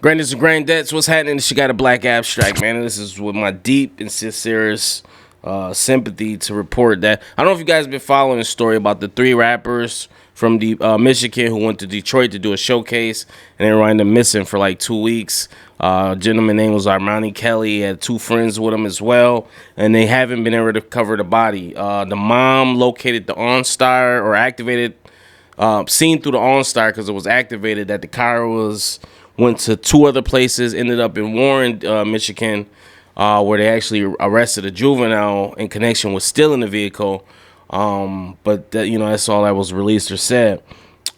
Granddad's and granddad's, what's happening? She got a black abstract, man. And this is with my deep and sincerest sympathy to report that. I don't know if you guys have been following the story about the 3 rappers from Michigan who went to Detroit to do a showcase, and they were missing for like 2 weeks. A gentleman name was Armani, Kelley. He had 2 friends with him as well, and they haven't been able to recover the body. The mom located the OnStar, or activated, seen through the OnStar because it was activated, that the car went to 2 other places, ended up in Warren, Michigan, where they actually arrested a juvenile in connection with stealing the vehicle. But that, that's all that was released or said.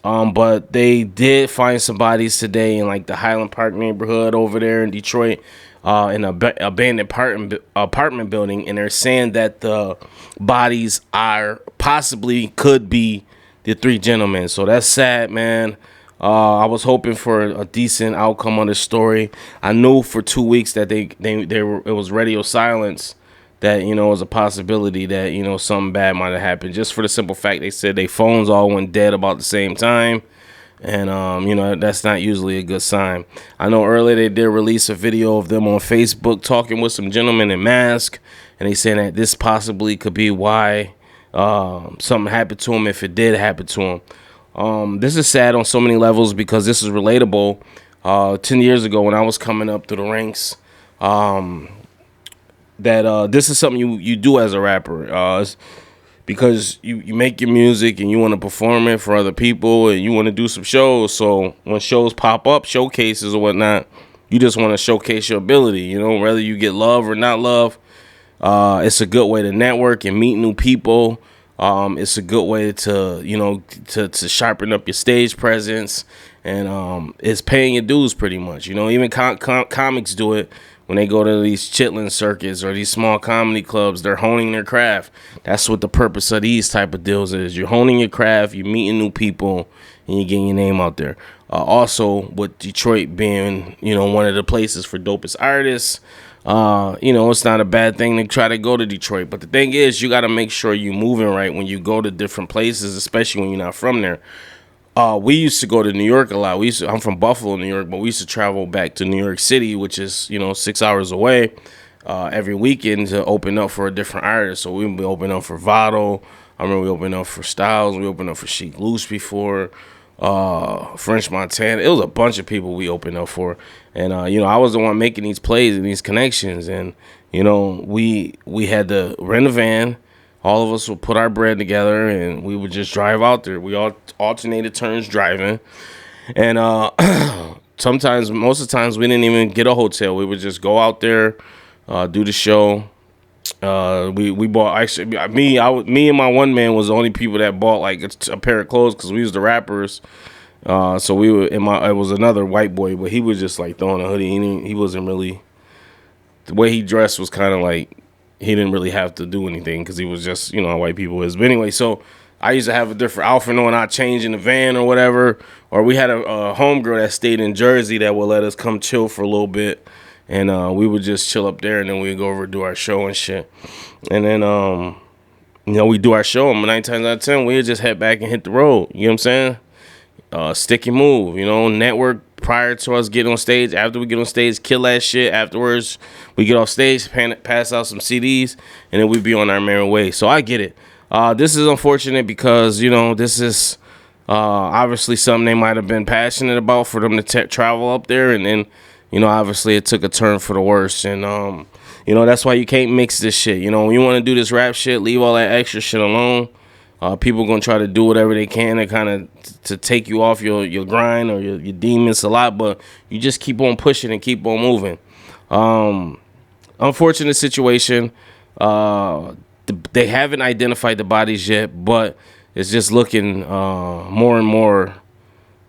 But they did find some bodies today in like the Highland Park neighborhood over there in Detroit, in an abandoned apartment building, and they're saying that the bodies could be the 3 gentlemen. So that's sad, man. I was hoping for a decent outcome on this story. I knew for 2 weeks that it was radio silence, that it was a possibility that something bad might have happened, just for the simple fact they said their phones all went dead about the same time, and that's not usually a good sign. I know earlier they did release a video of them on Facebook talking with some gentlemen in masks, and they saying that this possibly could be why something happened to them, if it did happen to them. This is sad on so many levels because this is relatable. 10 years ago when I was coming up through the ranks, this is something you do as a rapper, because you make your music and you want to perform it for other people and you want to do some shows. So when shows pop up, showcases or whatnot, you just want to showcase your ability, whether you get love or not love. It's a good way to network and meet new people. It's a good way to to sharpen up your stage presence, and it's paying your dues pretty much. Even comics do it when they go to these chitlin circuits or these small comedy clubs. They're honing their craft. That's what the purpose of these type of deals is. You're honing your craft, you're meeting new people, and you're getting your name out there. Also, with Detroit being one of the places for dopest artists, it's not a bad thing to try to go to Detroit. But the thing is, you got to make sure you're moving right when you go to different places, especially when you're not from there. We used to go to New York a lot. I'm from Buffalo, New York, but we used to travel back to New York City, which is 6 hours away, every weekend to open up for a different artist. So we would be opening up for Vado. I remember we opened up for Styles. We opened up for Chic Loose before. French Montana. It was a bunch of people we opened up for, and I was the one making these plays and these connections, and we had to rent a van. All of us would put our bread together and we would just drive out there. We all alternated turns driving, and most of the times we didn't even get a hotel. We would just go out there, do the show. We bought, actually, me and my one man was the only people that bought like a pair of clothes, because we was the rappers. So we were it was another white boy, but he was just like throwing a hoodie. He wasn't really, the way he dressed was kind of like, he didn't really have to do anything because he was just how white people is. But anyway, so I used to have a different outfit on. I change in the van or whatever, or we had a homegirl that stayed in Jersey that would let us come chill for a little bit. And we would just chill up there, and then we'd go over and do our show and shit. And then, we do our show, and 9 times out of 10, we'd just head back and hit the road. You know what I'm saying? Stick and move, network prior to us getting on stage. After we get on stage, kill that shit. Afterwards, we get off stage, pass out some CDs, and then we be on our merry way. So I get it. This is unfortunate because, this is obviously something they might have been passionate about for them to travel up there, and then, obviously it took a turn for the worse. And, that's why you can't mix this shit. When you want to do this rap shit, leave all that extra shit alone. People going to try to do whatever they can to kind of to take you off your grind or your demons a lot. But you just keep on pushing and keep on moving. Unfortunate situation. They haven't identified the bodies yet, but it's just looking more and more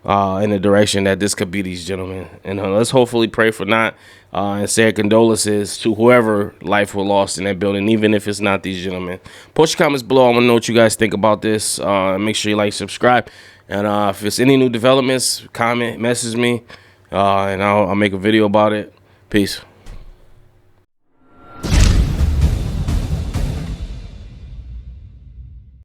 in the direction that this could be these gentlemen. And let's hopefully pray for not, and say our condolences to whoever life was lost in that building, even if it's not these gentlemen. Post your comments below. I want to know what you guys think about this. Make sure you like, subscribe, and if it's any new developments, comment, message me, and I'll make a video about it. Peace.